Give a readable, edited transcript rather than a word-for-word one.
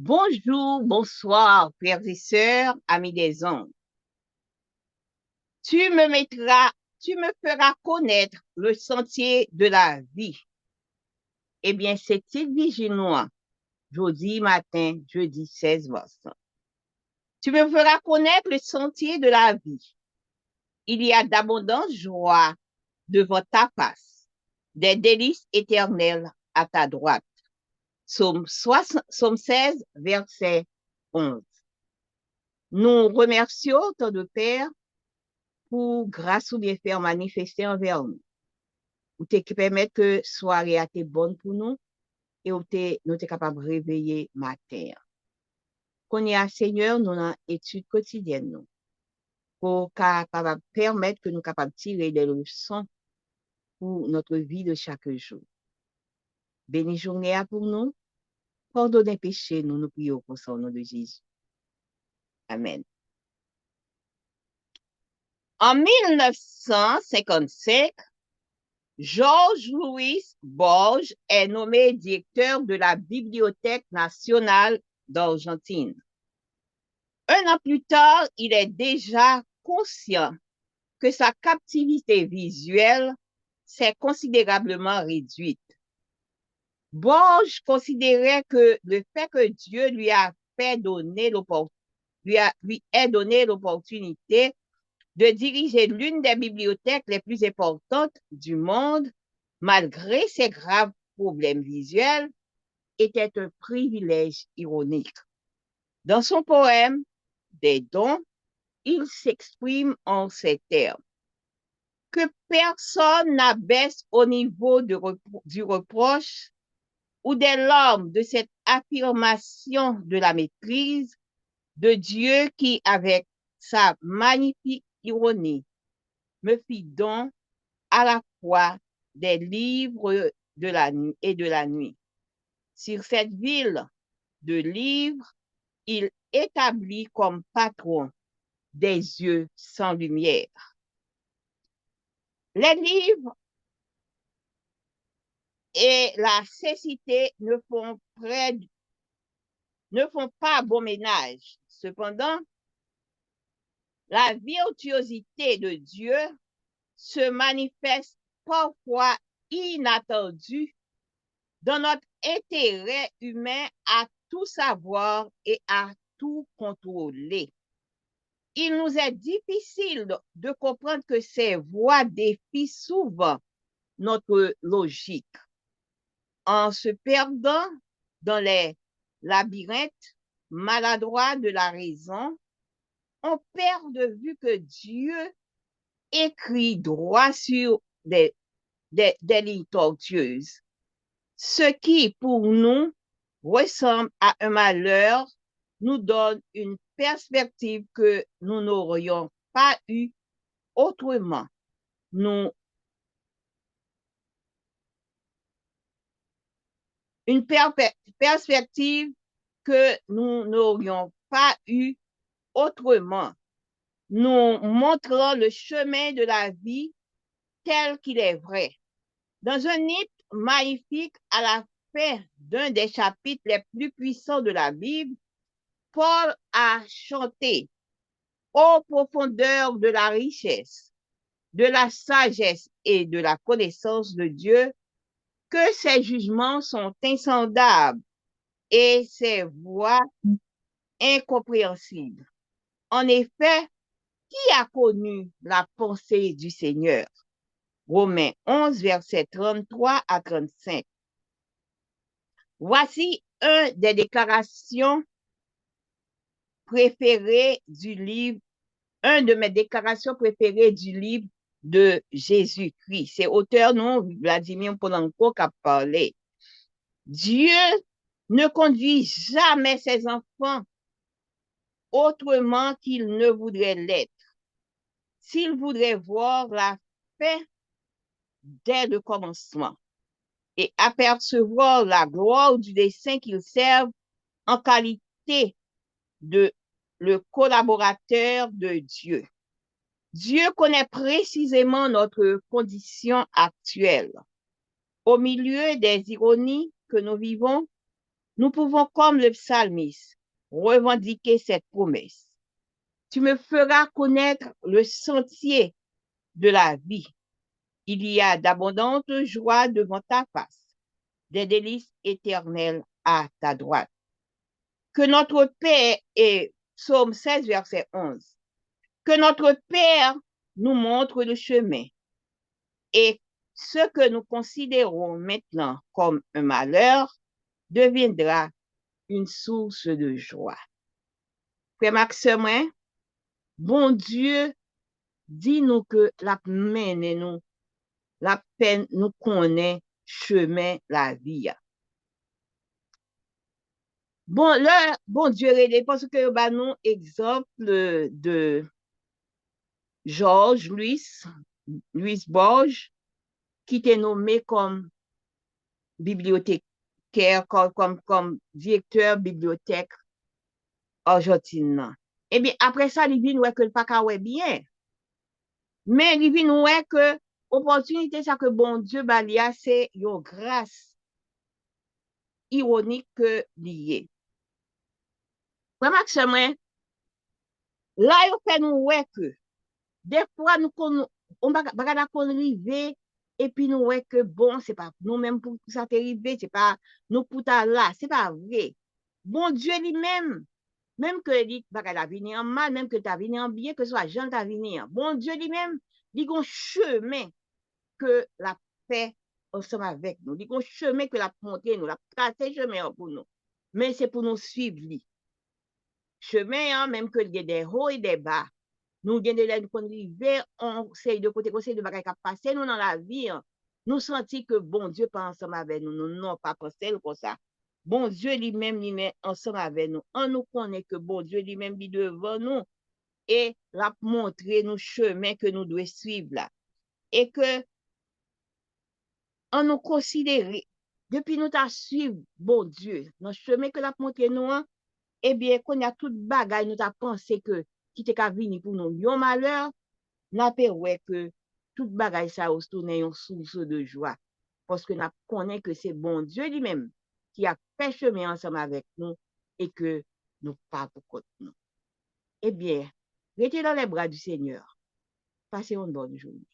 Bonjour, bonsoir, frères et sœurs, amis des ondes. Tu me mettras, tu me feras connaître le sentier de la vie. Eh bien, c'est Viginois, jeudi matin, jeudi 16 mars. Tu me feras connaître le sentier de la vie. Il y a d'abondantes joies devant ta face, des délices éternelles à ta droite. Psaume 16, verset 11. Nous remercions ton de Père pour grâce ou bienfait manifesté envers nous. Ou te qui permet que soirée a été bonne pour nous et ou te, nous sommes capables de réveiller matin. Qu'on y a Seigneur, nous dans étude quotidienne nous, pour capable permettre que nous capables de tirer des leçons pour notre vie de chaque jour. Béni journée pour nous, pardonnez péché, nous prions pour ça au nom de Jésus. Amen. En 1955, Georges Louis Borges est nommé directeur de la Bibliothèque nationale d'Argentine. Un an plus tard, il est déjà conscient que sa captivité visuelle s'est considérablement réduite. Borges considérait que le fait que Dieu lui ait donné l'opportunité de diriger l'une des bibliothèques les plus importantes du monde, malgré ses graves problèmes visuels, était un privilège ironique. Dans son poème Des dons, il s'exprime en ces termes. Que personne n'abaisse au niveau du reproche ou des larmes de cette affirmation de la maîtrise de Dieu qui, avec sa magnifique ironie, me fit don à la fois des livres de la nuit et de la nuit. Sur cette ville de livres, il établit comme patron des yeux sans lumière. Les livres et la cécité ne font pas bon ménage. Cependant, la virtuosité de Dieu se manifeste parfois inattendue dans notre intérêt humain à tout savoir et à tout contrôler. Il nous est difficile de comprendre que ces voies défient souvent notre logique. En se perdant dans les labyrinthes maladroits de la raison, on perd de vue que Dieu écrit droit sur des lignes tortueuses. Ce qui, pour nous, ressemble à un malheur, nous donne une perspective que nous n'aurions pas eue autrement. Une perspective que nous n'aurions pas eue autrement, nous montrant le chemin de la vie tel qu'il est vrai. Dans un hymne magnifique à la fin d'un des chapitres les plus puissants de la Bible, Paul a chanté aux profondeurs de la richesse, de la sagesse et de la connaissance de Dieu, que ses jugements sont insondables et ses voies incompréhensibles. En effet, qui a connu la pensée du Seigneur? Romains 11, versets 33 à 35. Voici une de mes déclarations préférées du livre de Jésus-Christ. C'est auteur, non, Vladimir Polanco qui a parlé. Dieu ne conduit jamais ses enfants autrement qu'il ne voudrait l'être. S'il voudrait voir la fin dès le commencement et apercevoir la gloire du dessein qu'il serve en qualité de le collaborateur de Dieu. Dieu connaît précisément notre condition actuelle. Au milieu des ironies que nous vivons, nous pouvons, comme le psalmiste, revendiquer cette promesse. Tu me feras connaître le sentier de la vie. Il y a d'abondantes joies devant ta face, des délices éternelles à ta droite. Que notre Père, et Psaume 16, verset 11, que notre Père nous montre le chemin et ce que nous considérons maintenant comme un malheur deviendra une source de joie. Frère Maximin, bon Dieu, dis-nous que la mène nous, la peine nous connaît chemin la vie. Bon, là, bon Dieu, parce que bah, nous, exemple de Georges Louis Borges, qui était nommé comme bibliothécaire, comme directeur bibliothèque argentine. Eh bien, après ça, il vient ouais que le pas ouais bien. Mais il vient ouais que opportunité ça que bon Dieu balia, c'est une grâce ironique que liée. Vraiment que moi, là, il fait nous ouais que des fois, on va arriver et puis nous ouais que bon, c'est pas nous-mêmes pour ça t'arriver, c'est pas nous pour ta là, c'est pas vrai. Bon Dieu lui-même, même que il va venir en mal, même que tu as venu en bien, que ce soit Jean t'a venir. Bon Dieu lui-même, il y a un chemin que la paix ensemble avec nous. Il y a un chemin que la montré nous, la tracé chemin pour nous. Mais c'est pour nous suivre lui. Chemin, hein, même que il y a des hauts et des bas. Nous avons des lettres qu'on arrive, on sait de côté, on sait de bagages qui passer nous dans la vie. Hein. Nous sentons que bon Dieu pas ensemble avec nous, nous n'avons pas pensé comme ça. Bon Dieu lui-même, ensemble avec nous. On nous connaît que bon Dieu lui-même est devant nous et l'a montré nous chemin que nous devons suivre là. Et que on nous considère, depuis nous t'as suivre bon Dieu, dans chemin que l'a montré nous, eh bien, qu'on y a tout bagaille, nous t'as pensé que qui t'est qu'à venir pour nous, yon malheur, n'a pas ouais que tout bagaille ça se tourne une source de joie. Parce que nous connaissons que c'est bon Dieu lui-même qui a fait chemin ensemble avec nous et que nous pas pour contre nous. Eh bien, restez dans les bras du Seigneur. Passez une bonne journée.